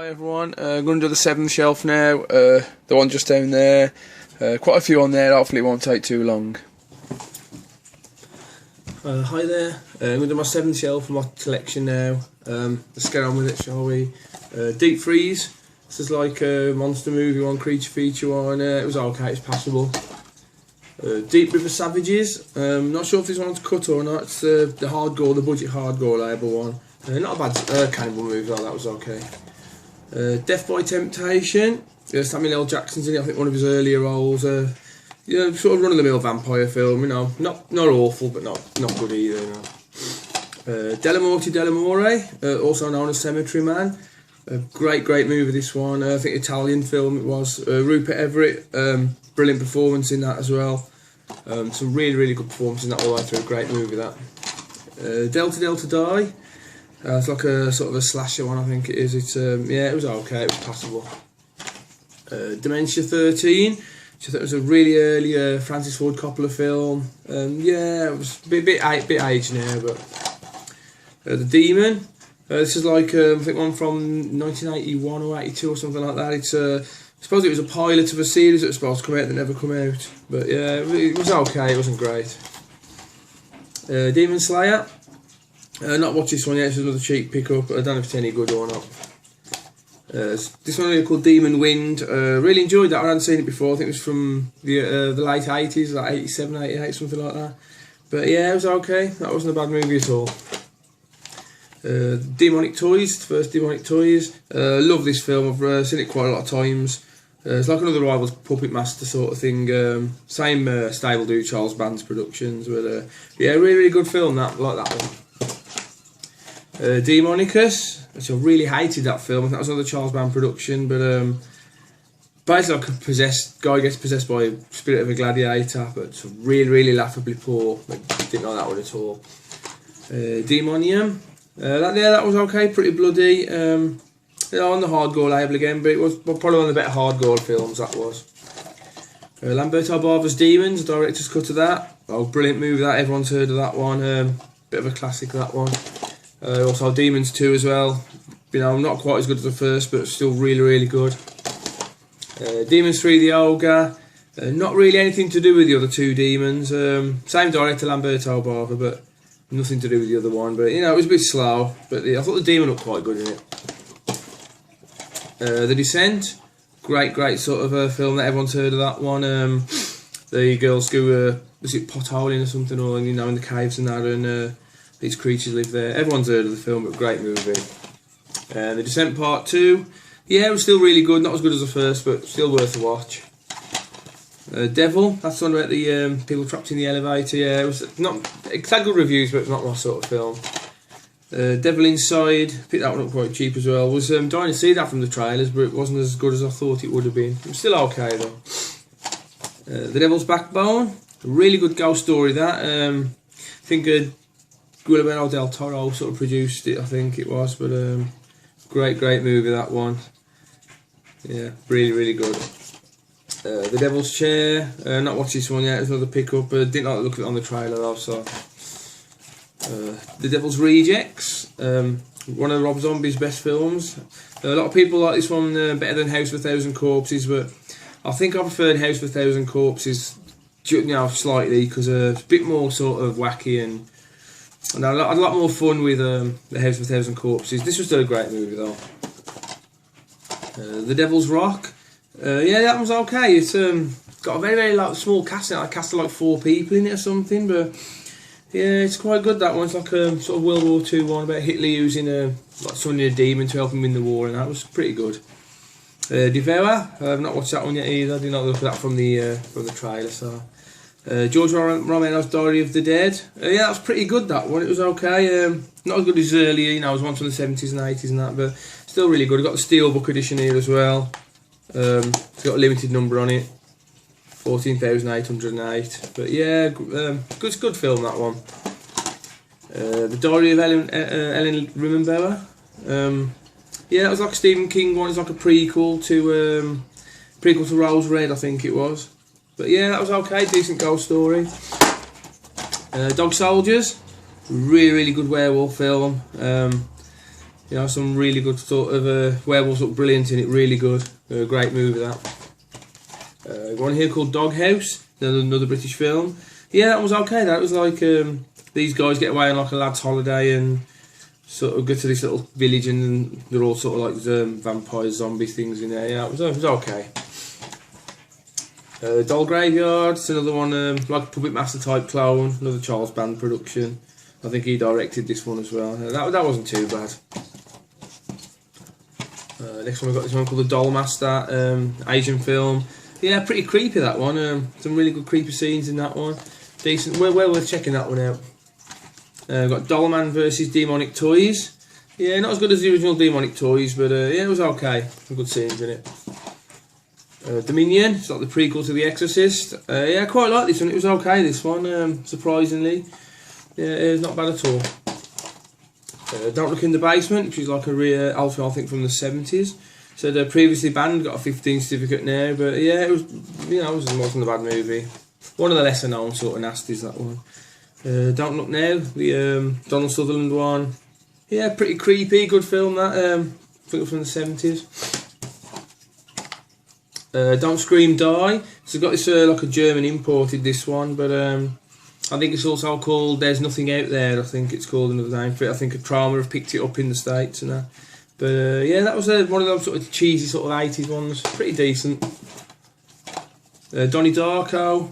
Hi everyone, I'm going to do the seventh shelf now, the one just down there, quite a few on there, hopefully it won't take too long. Hi there, I'm going to do my seventh shelf for my collection now. Let's get on with it, shall we? Deep Freeze, this is like a monster movie one, creature feature one, it was okay, it's passable. Deep River Savages, not sure if this one's cut or not, it's the hardcore, the budget hardcore label one. Not a bad cannibal movie though, that was okay. Death by Temptation, Samuel L. Jackson's in it, I think one of his earlier roles. Yeah, sort of run-of-the-mill vampire film, you know, not awful, but not good either. You know. Della Morte Dell'Amore, also known as Cemetery Man, great movie this one. I think Italian film it was. Rupert Everett, brilliant performance in that as well. Some really good performances in that all the way through. Great movie that. Delta Delta Die. It's like a sort of a slasher one, I think it is. It's yeah, it was okay, it was passable. Dementia 13, which I thought was a really early Francis Ford Coppola film. Yeah, it was a bit aged now, but The Demon. This is like I think one from 1981 or 82 or something like that. It's I suppose it was a pilot of a series that was supposed to come out that never come out. But yeah, it was okay. It wasn't great. Demon Slayer. Not watched this one yet, it's another cheap pickup, I don't know if it's any good or not. This one is called Demon Wind, really enjoyed that, I hadn't seen it before, I think it was from the late 80s, like 87, 88, something like that. But yeah, it was okay, that wasn't a bad movie at all. Demonic Toys, the first Demonic Toys, love this film, I've seen it quite a lot of times. It's like another Rivals Puppet Master sort of thing, same stable do Charles Band's productions, but yeah, really good film, that, like that one. Demonicus, which I really hated that film. I think that was another Charles Band production, but basically like a possessed guy gets possessed by a spirit of a gladiator, but it's really laughably poor. Like, didn't like that one at all. Demonium, that was okay, pretty bloody. On the hardcore label again, but it was probably one of the better hardcore films. That was. Lamberto Bava's Demons, the director's cut of that. Oh, brilliant movie that. Everyone's heard of that one. Bit of a classic that one. Also Demons 2 as well, you know, not quite as good as the first, but still really good. Demons 3 The Ogre, not really anything to do with the other two Demons, same director Lamberto Bava, but nothing to do with the other one, but you know, it was a bit slow, but I thought the Demon looked quite good in it. The Descent, great sort of a film that everyone's heard of that one. The girls go, was it potholing or something, or you know, in the caves and that, and these creatures live there. Everyone's heard of the film, but great movie. The Descent Part 2, yeah, it was still really good. Not as good as the first, but still worth a watch. Devil, that's the one about the people trapped in the elevator. Yeah, it was not. It's had good reviews, but not my sort of film. Devil Inside, picked that one up quite cheap as well. Was dying to see that from the trailers, but it wasn't as good as I thought it would have been. It was still okay though. The Devil's Backbone, a really good ghost story. That I think. Guillermo del Toro sort of produced it, I think it was, but great movie that one. Yeah, really good. The Devil's Chair, not watched this one yet, it's another pickup, didn't like the look of it on the trailer though, so. The Devil's Rejects, one of Rob Zombie's best films. A lot of people like this one better than House of a Thousand Corpses, but I think I preferred House of a Thousand Corpses, you know, slightly, because it's a bit more sort of wacky and I had a lot more fun with the House of a Thousand Corpses. This was still a great movie though. The Devil's Rock, yeah, that was okay. It's got a very like, small cast in it. I cast like 4 people in it or something, but yeah, it's quite good that one. It's like a sort of World War II one about Hitler using like summoning a demon to help him win the war, and that was pretty good. Devour, I've not watched that one yet either. I did not look at that from the trailer, so. George Romero's Diary of the Dead. Yeah, that was pretty good, that one. It was okay. Not as good as earlier, you know, it was one from the 70s and 80s and that, but still really good. I've got the Steelbook edition here as well. It's got a limited number on it. 14,808. But yeah, good film, that one. The Diary of Ellen Rimenbauer. Yeah, that was like a Stephen King one. It's like a prequel to Rose Red, I think it was. But yeah, that was okay, decent ghost story. Dog Soldiers, really good werewolf film. You know, some really good sort of werewolves look brilliant in it, really good. Great movie that. One here called Doghouse, another British film. Yeah, that was okay. That was like these guys get away on like a lad's holiday and sort of go to this little village and they're all sort of like vampire zombie things in there. Yeah, it was okay. Doll Graveyard, it's another one like a Puppet Master type clone, another Charles Band production. I think he directed this one as well. That wasn't too bad. Next one we've got this one called The Doll Master, Asian film. Yeah, pretty creepy that one. Some really good creepy scenes in that one. Decent. Well worth checking that one out. We've got Dollman versus Demonic Toys. Yeah, not as good as the original Demonic Toys, but yeah, it was okay. Some good scenes in it. Dominion, it's like the prequel to The Exorcist. Yeah, I quite like this one. It was okay, this one, surprisingly. Yeah, it's not bad at all. Don't Look in the Basement, which is like a real alpha, I think, from the 70s. So they're previously banned, got a 15 certificate now, but yeah, it was, you know, it wasn't a bad movie. One of the lesser known sort of nasties, that one. Don't Look Now, the Donald Sutherland one. Yeah, pretty creepy, good film that. I think it was from the 70s. Don't Scream Die. So it's got this like a German imported this one, but I think it's also called There's Nothing Out There. I think it's called another name for it. I think a Trauma have picked it up in the States and that. But yeah, that was one of those sort of cheesy sort of 80s ones. Pretty decent. Donnie Darko.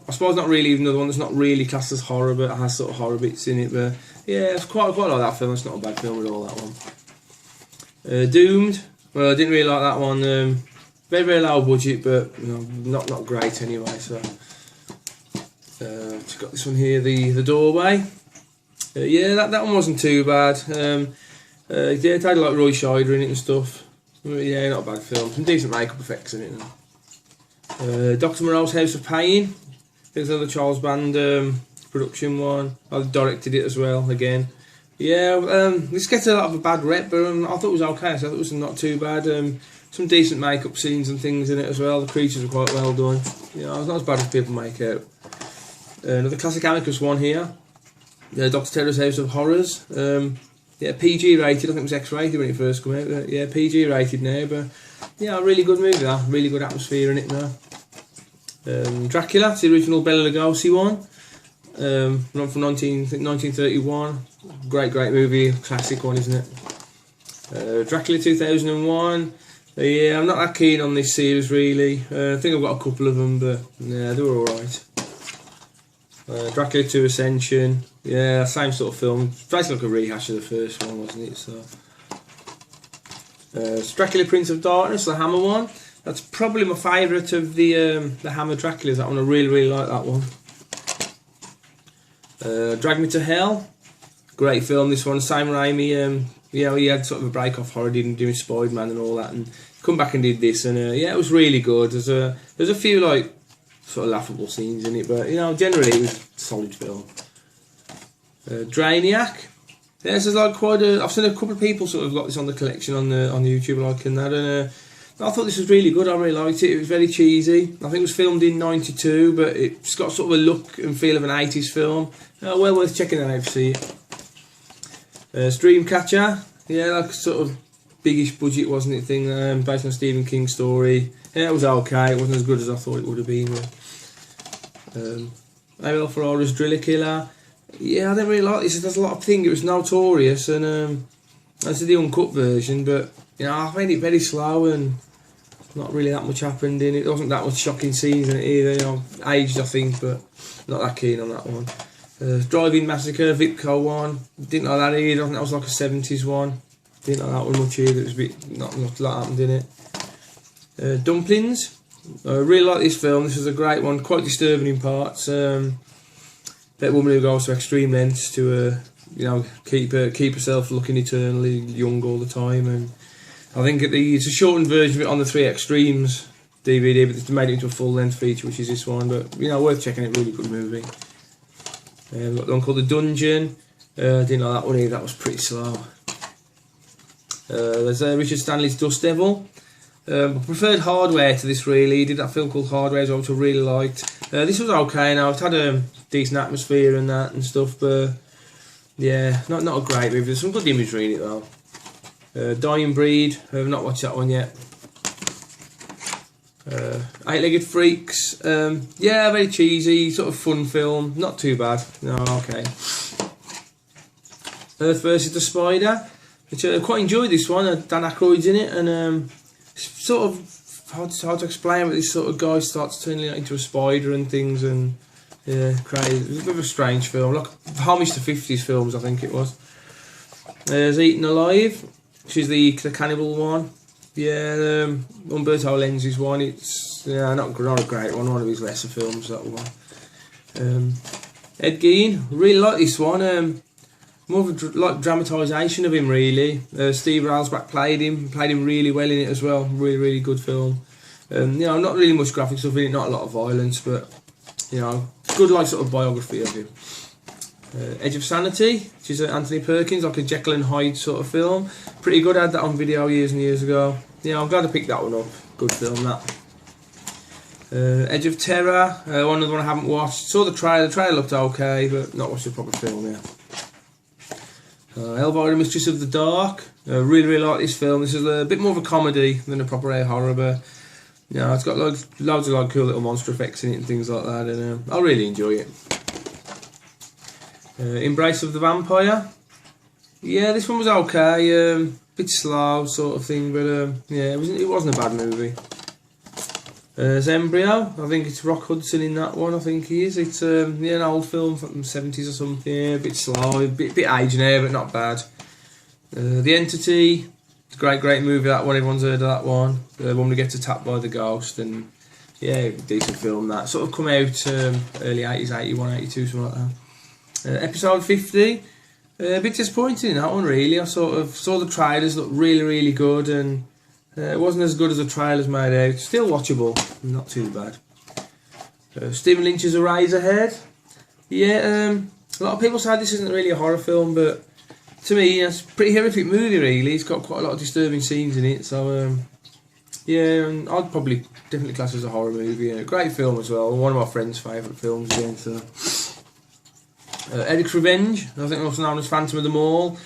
I suppose not really even another one that's not really classed as horror, but it has sort of horror bits in it. But yeah, it's quite like that film. It's not a bad film at all, that one. Doomed. Well, I didn't really like that one. Very, very low budget, but you know, not great anyway. So just got this one here, the Doorway. Yeah, that one wasn't too bad. Yeah, it had like Roy Scheider in it and stuff. Yeah, not a bad film. Some decent makeup effects in it. Dr. Moreau's House of Pain. There's another Charles Band production one. I directed it as well again. Yeah, this gets a lot of a bad rep, but I thought it was okay. So I thought it was not too bad. Some decent makeup scenes and things in it as well. The creatures are quite well done. You know, it's not as bad as people make out. Another classic Amicus one here. Dr. Terror's House of Horrors. Yeah, PG rated. I think it was X-rated when it first came out. But yeah, PG rated now. But yeah, a really good movie. That really good atmosphere in it now. Dracula, it's the original Bela Lugosi one. From 1931. Great movie. Classic one, isn't it? Dracula 2001. Yeah, I'm not that keen on this series really. I think I've got a couple of them, but yeah, they were alright. Dracula 2 Ascension. Yeah, same sort of film. It's basically like a rehash of the first one, wasn't it? So, Dracula Prince of Darkness, the Hammer one. That's probably my favourite of the Hammer Draculas. That one, I really like that one. Drag Me to Hell. Great film, this one. Sam Raimi, you know, he had sort of a break off horror, doing Spider-Man and all that, and come back and did this, and yeah, it was really good. There's a few like sort of laughable scenes in it, but you know, generally it was a solid film. Drainiac. Yeah, this is like quite a. I've seen a couple of people sort of got this on the collection on YouTube, like and that, and I thought this was really good. I really liked it. It was very cheesy. I think it was filmed in '92, but it's got sort of a look and feel of an '80s film. Well worth checking that out to see it. Streamcatcher. Yeah, like sort of biggish budget, wasn't it? Thing based on a Stephen King story. Yeah, it was okay. It wasn't as good as I thought it would have been. Abel Ferrara's Driller Killer. Yeah, I didn't really like this. There's a lot of things. It was notorious, and that's the uncut version. But you know, I find it very slow and not really that much happened in it. There wasn't that much shocking scenes in it either. You know, aged I think, but not that keen on that one. Drive-In Massacre, Vipco one. Didn't like that either. I think that was like a 70s one. Didn't like that one much either. It was a bit not a lot happened in it. Dumplings. I really like this film. This was a great one. Quite disturbing in parts. That woman who goes to extreme lengths to you know, keep herself looking eternally young all the time. And I think it's a shortened version of it on the 3 Extremes DVD, but it's made it into a full-length feature, which is this one. But you know, worth checking it. Really good movie. We've got one called The Dungeon. Didn't like that one either. That was pretty slow. There's Richard Stanley's Dust Devil. I preferred Hardware to this really. He did that film called Hardware as well, which I really liked. This was okay now. It's had a decent atmosphere and that and stuff, but yeah, not a great movie. There's some good imagery in it though. Dying Breed, I've not watched that one yet. Eight-Legged Freaks, yeah, very cheesy, sort of fun film, not too bad. No, okay. Earth versus the Spider, which I quite enjoyed this one. Dan Aykroyd's in it, and sort of hard to explain, but this sort of guy starts turning into a spider and things, and yeah, crazy. It was a bit of a strange film, like homage to 50s films, I think it was. There's Eaten Alive, which is the cannibal one. Yeah, Umberto Lenzi's one. It's not a great one. One of his lesser films, that one. Ed Gein, really like this one. More of a dramatisation of him, really. Steve Railsback played him really well in it as well. Really good film. Not really much graphic stuff in it, not a lot of violence, but good sort of biography of him. Edge of Sanity, which is Anthony Perkins, like a Jekyll and Hyde sort of film. Pretty good. I had that on video years and years ago. I'm glad I picked that one up. Good film, that. Edge of Terror, another one I haven't watched. Saw the trailer. The trailer looked okay, but not watched the proper film yet. Elvira, Mistress of the Dark. Really like this film. This is a bit more of a comedy than a proper air horror, but it's got loads of cool little monster effects in it and things like that, and I really enjoy it. Embrace of the Vampire. Yeah, this one was okay. Bit slow sort of thing, but it wasn't a bad movie. Embryo, I think it's Rock Hudson in that one. I think he is. It's an old film from the 70s or something. Yeah, a bit slow, a bit aged now, but not bad. The Entity, it's a great movie. That one, everyone's heard of that one. When we get attacked by the ghost, and yeah, decent film. That sort of come out early 80s, 81, 82, something like that. Episode 50, a bit disappointing in that one, really. I sort of saw the trailers look really good, and it wasn't as good as the trailers made out. Still watchable, not too bad. Stephen Lynch's Eraserhead. Yeah, a lot of people say this isn't really a horror film, but to me, it's a pretty horrific movie, really. It's got quite a lot of disturbing scenes in it, so and I'd probably definitely class it as a horror movie. A great film as well. One of my friend's favourite films again. So. Eric's Revenge, I think also known as Phantom of the Mall.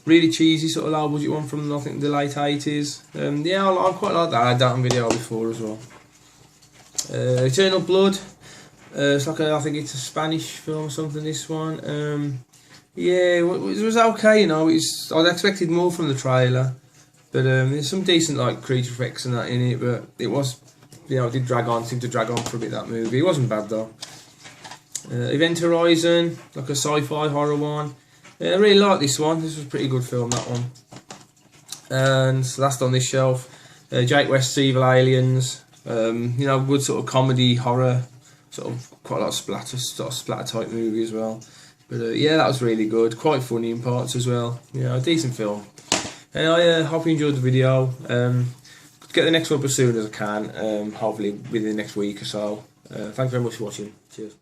Really cheesy, sort of low budget one from I think the late 80s. I quite like that. I had that on video before as well. Eternal Blood. It's like I think it's a Spanish film or something. This one. It was okay. I expected more from the trailer, but there's some decent creature effects and that in it. But it was, it did seem to drag on for a bit, that movie. It wasn't bad though. Event Horizon, like a sci-fi horror one. I really like this one. This was a pretty good film, that one. And last on this shelf, Jake West's Evil Aliens. Good sort of comedy horror, sort of quite a lot of splatter type movie as well. But that was really good. Quite funny in parts as well. A decent film. And I hope you enjoyed the video. Get the next one up as soon as I can. Hopefully within the next week or so. Thanks very much for watching. Cheers.